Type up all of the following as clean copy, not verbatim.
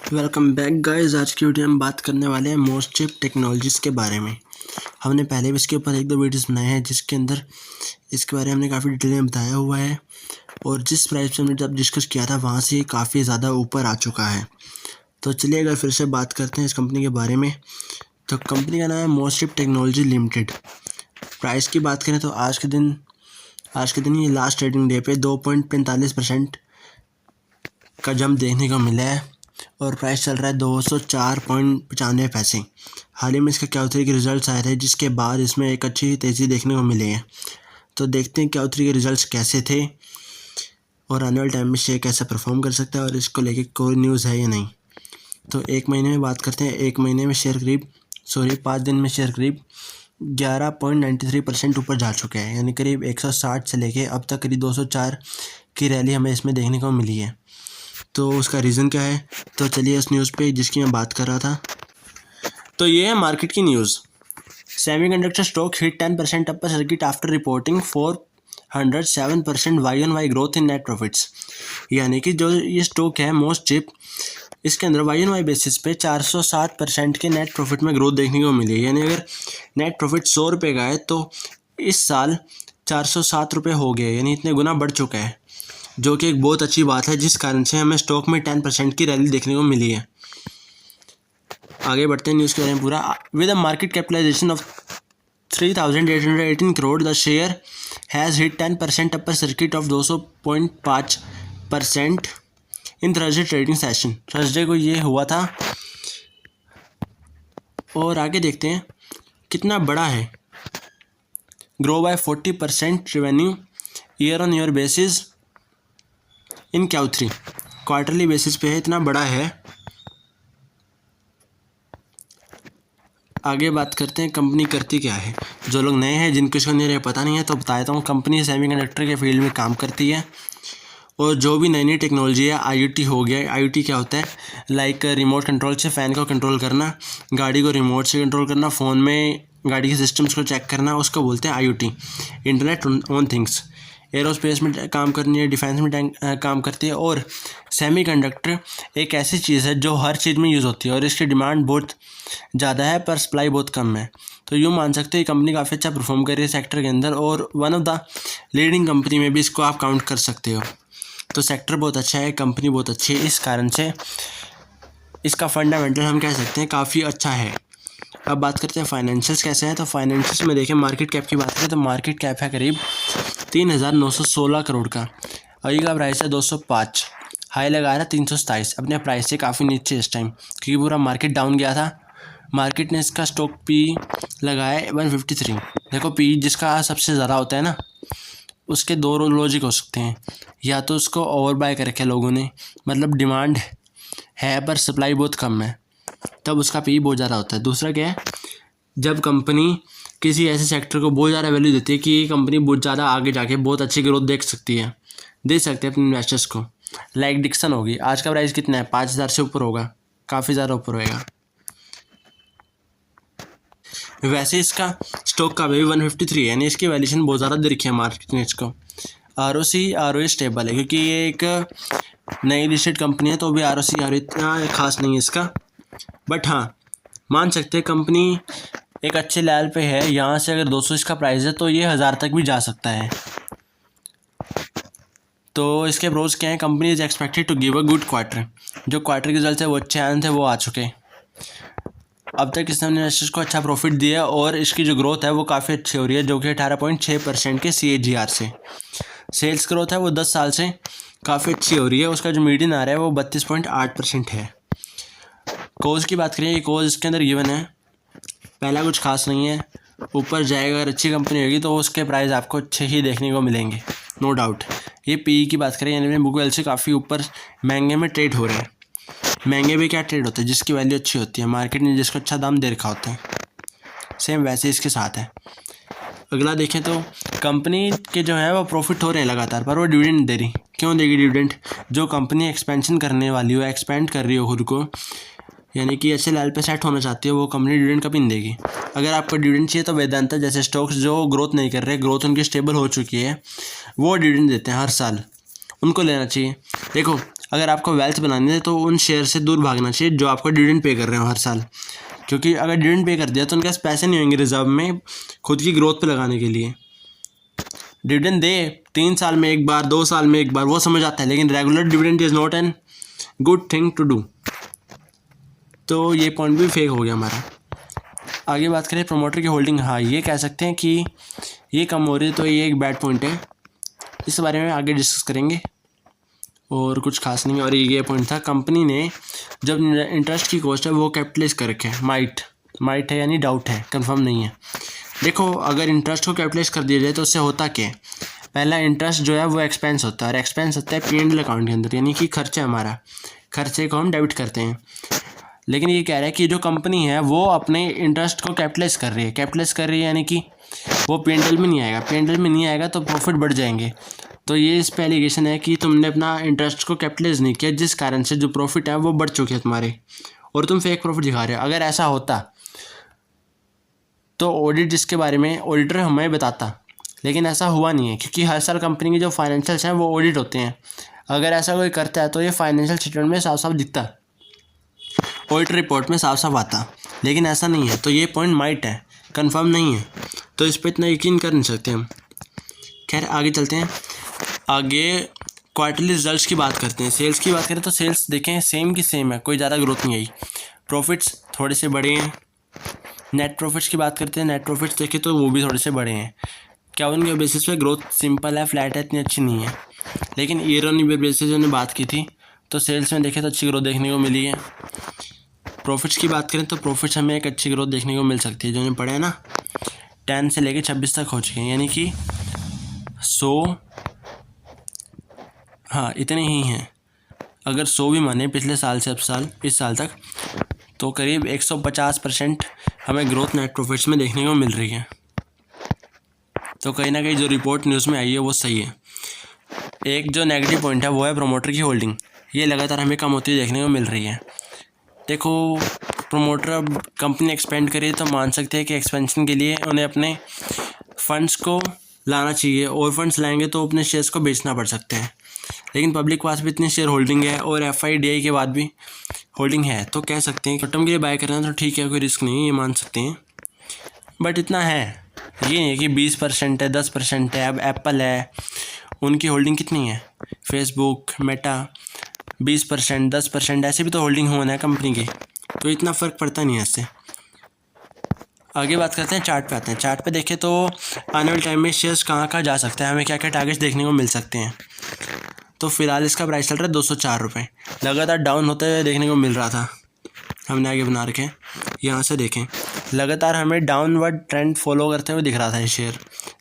Welcome back guys. आज की video में बात करने वाले हैं मोस्ट चिप टेक्नोलॉजीज़ के बारे में। हमने पहले भी इसके ऊपर एक दो वीडियोस बनाए हैं जिसके अंदर इसके बारे में हमने काफ़ी डिटेल में बताया हुआ है और जिस प्राइस पे हमने जब डिस्कस किया था वहाँ से काफ़ी ज़्यादा ऊपर आ चुका है। तो चलिए अगर फिर से बात करते हैं इस कंपनी के बारे में। तो कंपनी का नाम है most chip technology limited. Price की बात करें तो आज के दिन ये लास्ट ट्रेडिंग डे पे 2.45% का जंप देखने को मिला है और प्राइस चल रहा है 204.95 हाल ही में इसका Q3 के रिजल्ट्स आए थे जिसके बाद इसमें एक अच्छी तेज़ी देखने को मिली है। तो देखते हैं Q3 के रिजल्ट्स कैसे थे और आने वाले टाइम में शेयर कैसे परफॉर्म कर सकता है और इसको लेके कोई न्यूज़ है या नहीं। तो एक महीने में बात करते हैं। एक महीने में शेयर करीब 5 दिन में शेयर करीब 11.93% ऊपर जा चुके हैं, यानी करीब 160 से लेके अब तक करीब 204 की रैली हमें इसमें देखने को मिली है। तो उसका रीज़न क्या है, तो चलिए उस न्यूज़ पे जिसकी मैं बात कर रहा था। तो ये है मार्केट की news. Semiconductor stock hit 10% upper circuit after reporting 407% YoY growth in net profits. यानी कि जो ये स्टॉक है मोस्ट चिप, इसके अंदर YoY बेसिस पे 407% के नेट प्रॉफिट में ग्रोथ देखने को मिली है। यानी अगर नेट प्रॉफिट 100 रुपये का है तो इस साल 407 रुपये हो गए, यानी इतने गुना बढ़ चुका है, जो कि एक बहुत अच्छी बात है जिस कारण से हमें स्टॉक में 10% की रैली देखने को मिली है। आगे बढ़ते हैं न्यूज़ के बारे में पूरा। With a market capitalisation of 3,818 crore the share has hit 10% upper circuit of 200.5% in Thursday trading session. Thursday को ये हुआ था और आगे देखते हैं कितना बड़ा है। Grow by 40% revenue year on year basis in Q3, quarterly basis पे है, इतना बड़ा है। आगे बात करते हैं कंपनी करती क्या है। जो लोग नए हैं जिनको इसका नहीं पता नहीं है तो बता देता हूँ। कंपनी सेमीकंडक्टर के फील्ड में काम करती है और जो भी नई नई टेक्नोलॉजी है, IoT हो गया। IoT क्या होता है, लाइक रिमोट कंट्रोल से फ़ैन को कंट्रोल करना, गाड़ी को रिमोट से कंट्रोल करना, फ़ोन में गाड़ी के सिस्टम्स को चेक करना, उसको बोलते हैं IoT, internet on things. Aerospace में काम करनी है, डिफेंस में काम करती है। और सेमीकंडक्टर एक ऐसी चीज़ है जो हर चीज़ में यूज़ होती है और इसकी डिमांड बहुत ज़्यादा है पर सप्लाई बहुत कम है। तो यूँ मान सकते हैं ये कंपनी काफ़ी अच्छा परफॉर्म कर रही है सेक्टर के अंदर और one of the leading company में भी इसको आप काउंट कर सकते हो। तो सेक्टर बहुत अच्छा है, कंपनी बहुत अच्छी है, इस कारण से इसका फंडामेंटल हम कह सकते हैं काफ़ी अच्छा है। अब बात करते हैं फाइनेंशियल्स कैसे हैं। तो फाइनेंशियल्स में देखें, मार्केट कैप की बात करें तो मार्केट कैप है करीब 3,916 करोड़ का। अभी का प्राइस है 205, हाई लगा रहा है 327, अपने प्राइस से काफ़ी नीचे इस टाइम क्योंकि पूरा मार्केट डाउन गया था। मार्केट ने इसका स्टॉक पी लगाया 153। देखो पी जिसका सबसे ज़्यादा होता है ना, उसके दो लॉजिक हो सकते हैं। या तो उसको ओवर बाय कर रखा है लोगों ने, मतलब डिमांड है पर सप्लाई बहुत कम है, तब उसका पी बहुत ज़्यादा होता है। दूसरा क्या है, जब कंपनी किसी ऐसे सेक्टर को बहुत ज़्यादा वैल्यू देती है कि ये कंपनी बहुत ज़्यादा आगे जाके बहुत अच्छी ग्रोथ दे सकते हैं अपने इन्वेस्टर्स को। लाइक डिक्सन होगी, आज का प्राइस कितना है, 5,000 से ऊपर होगा, काफ़ी ज़्यादा ऊपर होएगा। वैसे इसका स्टॉक का भी 153 है, यानी इसकी वैल्यूशन बहुत ज़्यादा दे रखी है मार्केट ने इसको। ROE स्टेबल है क्योंकि ये एक नई लिस्टेड कंपनी है तो भी ROE इतना खास नहीं है इसका, बट हाँ मान सकते हैं कंपनी एक अच्छे लेवल पे है। यहाँ से अगर 200 इसका प्राइस है तो ये 1000 तक भी जा सकता है। तो इसके प्रोज क्या है, company is expected to give a good quarter. जो क्वार्टर के रिजल्ट है वो अच्छे आए थे, वो आ चुके। अब तक इसने इन्वेस्टर्स को अच्छा प्रॉफिट दिया और इसकी जो ग्रोथ है वो काफ़ी अच्छी हो रही है, जो कि 18.6% के CAGR से। सेल्स ग्रोथ है वो 10 साल से काफ़ी अच्छी हो रही है। उसका जो मीडियन आ रहा है वो 32.8% है। कोज की बात करें, ये कोज इसके अंदर गिवन है, पहला कुछ खास नहीं है, ऊपर जाएगा। अगर अच्छी कंपनी होगी तो उसके प्राइस आपको अच्छे ही देखने को मिलेंगे, नो डाउट। ये PE की बात करें, यानी बुक वैल्यू से काफ़ी ऊपर महंगे में ट्रेड हो रहे हैं। महंगे भी क्या ट्रेड होते हैं, जिसकी वैल्यू अच्छी होती है, मार्केट ने जिसको अच्छा दाम दे रखा होता है। सेम वैसे इसके साथ है। अगला देखें तो कंपनी के जो है वो प्रॉफिट हो रहे हैं लगातार, पर वो डिविडेंड दे रही। क्यों देगी डिविडेंड, जो कंपनी एक्सपेंशन करने वाली हो, एक्सपेंड कर रही हो खुद को, यानी कि अच्छे लेवल पे सेट होना चाहती है, वो कंपनी डिविडेंड कभी नहीं देगी। अगर आपको डिविडेंड चाहिए तो वेदांता जैसे स्टॉक्स जो ग्रोथ नहीं कर रहे, ग्रोथ उनकी स्टेबल हो चुकी है, वो डिविडेंड देते हैं हर साल, उनको लेना चाहिए। देखो अगर आपको वेल्थ बनानी है तो उन शेयर से दूर भागना चाहिए जो आपको डिविडेंड पे कर रहे हो हर साल, क्योंकि अगर डिविडेंड पे कर दिया तो उनके पास पैसे नहीं होंगे रिजर्व में खुद की ग्रोथ पे लगाने के लिए। डिविडेंड दे 3 साल में एक बार, 2 साल में एक बार, वो समझ आता है, लेकिन regular dividend is not an good thing to do. तो ये पॉइंट भी फेक हो गया हमारा। आगे बात करें प्रमोटर की होल्डिंग, हाँ ये कह सकते हैं कि ये कम हो रही है, तो ये एक बैड पॉइंट है, इस बारे में आगे डिस्कस करेंगे और कुछ खास नहीं। और ये पॉइंट था, कंपनी ने जब इंटरेस्ट की कॉस्ट है वो कैपिटलाइज कर रखे हैं, माइट है यानी डाउट है, कंफर्म नहीं है। देखो अगर इंटरेस्ट को कैपिटलाइज कर दिया जाए तो उससे होता क्या है, पहला इंटरेस्ट जो है वो एक्सपेंस होता है, और एक्सपेंस होता है P&L अकाउंट के अंदर, यानी कि खर्चा है हमारा, खर्चे को हम डेबिट करते हैं। लेकिन ये कह रहा है कि जो कंपनी है वो अपने इंटरेस्ट को कैपिटलाइज कर रही है यानी कि वो P&L में नहीं आएगा, P&L में नहीं आएगा तो प्रॉफिट बढ़ जाएंगे। तो ये इस पे एलिगेशन है कि तुमने अपना इंटरेस्ट को कैपिटलाइज नहीं किया, जिस कारण से जो प्रॉफिट है वो बढ़ चुके हैं तुम्हारे, और तुम फेक प्रॉफिट दिखा रहे हो। अगर ऐसा होता तो ऑडिट इसके बारे में ऑडिटर हमें बताता, लेकिन ऐसा हुआ नहीं है, क्योंकि हर साल कंपनी के जो फाइनेंशियल्स हैं वो ऑडिट होते हैं। अगर ऐसा कोई करता है तो ये फाइनेंशियल स्टेटमेंट में साफ साफ दिखता, ऑडिट रिपोर्ट में साफ साफ आता, लेकिन ऐसा नहीं है। तो ये पॉइंट माइट है, कंफर्म नहीं है, तो इस पर इतना यकीन कर नहीं सकते हम। खैर आगे चलते हैं। आगे क्वार्टरली रिजल्ट्स की बात करते हैं। सेल्स की बात करें तो सेल्स देखें सेम की सेम है, कोई ज़्यादा ग्रोथ नहीं आई। प्रॉफिट्स थोड़े से बड़े हैं। नेट प्रॉफिट्स की बात करते हैं, नेट प्रॉफिट्स देखें तो वो भी थोड़े से बड़े हैं। क्या उनके बेसिस पे ग्रोथ सिंपल है, फ्लैट है, इतनी अच्छी नहीं है। लेकिन ईयर ऑन ईयर बेसिस जो बात की थी तो सेल्स में देखें तो अच्छी ग्रोथ देखने को मिली है। प्रॉफिट्स की बात करें तो प्रॉफिट्स हमें एक अच्छी ग्रोथ देखने को मिल सकती है, जो पढ़े हैं ना 10 से लेकर 26 तक हो चुके हैं, यानी कि 100, हाँ इतने ही हैं। अगर 100 भी माने पिछले साल से इस साल तक, तो करीब 150% हमें ग्रोथ नेट प्रॉफिट्स में देखने को मिल रही है। तो कहीं ना कहीं जो रिपोर्ट न्यूज़ में आई है वो सही है। एक जो नेगेटिव पॉइंट है वो है प्रमोटर की होल्डिंग, ये लगातार हमें कम होती देखने को मिल रही है। देखो प्रमोटर अब कंपनी एक्सपेंड करे तो मान सकते हैं कि एक्सपेंशन के लिए उन्हें अपने फंड्स को लाना चाहिए, और फंड्स लाएंगे तो अपने शेयर्स को बेचना पड़ सकते हैं। लेकिन पब्लिक के पास भी इतनी शेयर होल्डिंग है और FIDI के बाद भी होल्डिंग है, तो कह सकते हैं शॉर्ट टर्म के लिए बाय करना तो ठीक है, कोई रिस्क नहीं, ये मान सकते हैं। बट इतना है, ये नहीं है कि 20% है, 10% है। अब एप्पल है, उनकी होल्डिंग कितनी है, फेसबुक, मेटा 20%, 10%, ऐसे भी तो होल्डिंग होना है कंपनी की, तो इतना फ़र्क पड़ता नहीं है इससे। आगे बात करते हैं, चार्ट पे आते हैं। चार्ट पे देखें तो आने वाले टाइम में शेयर्स कहाँ कहाँ जा सकते हैं, हमें क्या क्या टारगेट्स देखने को मिल सकते हैं। तो फिलहाल इसका प्राइस चल रहा है 204 रुपये, लगातार डाउन होते हुए देखने को मिल रहा था। हमने आगे बना रखे, यहाँ से देखें लगातार हमें डाउनवर्ड ट्रेंड फॉलो करते हुए दिख रहा था ये शेयर,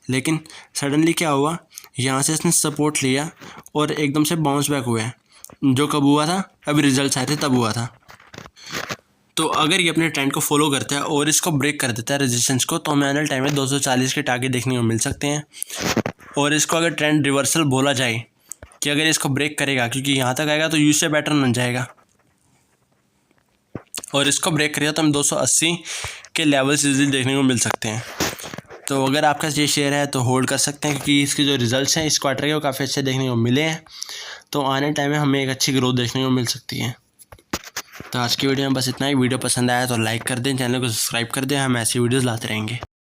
लेकिन सडनली क्या हुआ, यहाँ से इसने सपोर्ट लिया और एकदम से बाउंस बैक हुआ है। जो कब हुआ था, अभी रिजल्ट्स आए थे तब हुआ था। तो अगर ये अपने ट्रेंड को फॉलो करता है और इसको ब्रेक कर देता है रेजिस्टेंस को, तो हमें आने वाले टाइम में 240 के टारगेट देखने को मिल सकते हैं। और इसको अगर ट्रेंड रिवर्सल बोला जाए कि अगर इसको ब्रेक करेगा, क्योंकि यहाँ तक आएगा तो यूएसए पैटर्न बन जाएगा, और इसको ब्रेक करेगा तो हम 280 के लेवल्स इजीली देखने को मिल सकते हैं। तो अगर आपका ये शेयर है तो होल्ड कर सकते हैं, क्योंकि इसके जो रिजल्ट्स हैं इस क्वार्टर के वो काफ़ी अच्छे देखने को मिले हैं। तो आने टाइम में हमें एक अच्छी ग्रोथ देखने को मिल सकती है। तो आज की वीडियो में बस इतना ही। वीडियो पसंद आया तो लाइक कर दें, चैनल को सब्सक्राइब कर दें, हम ऐसी वीडियोस लाते रहेंगे।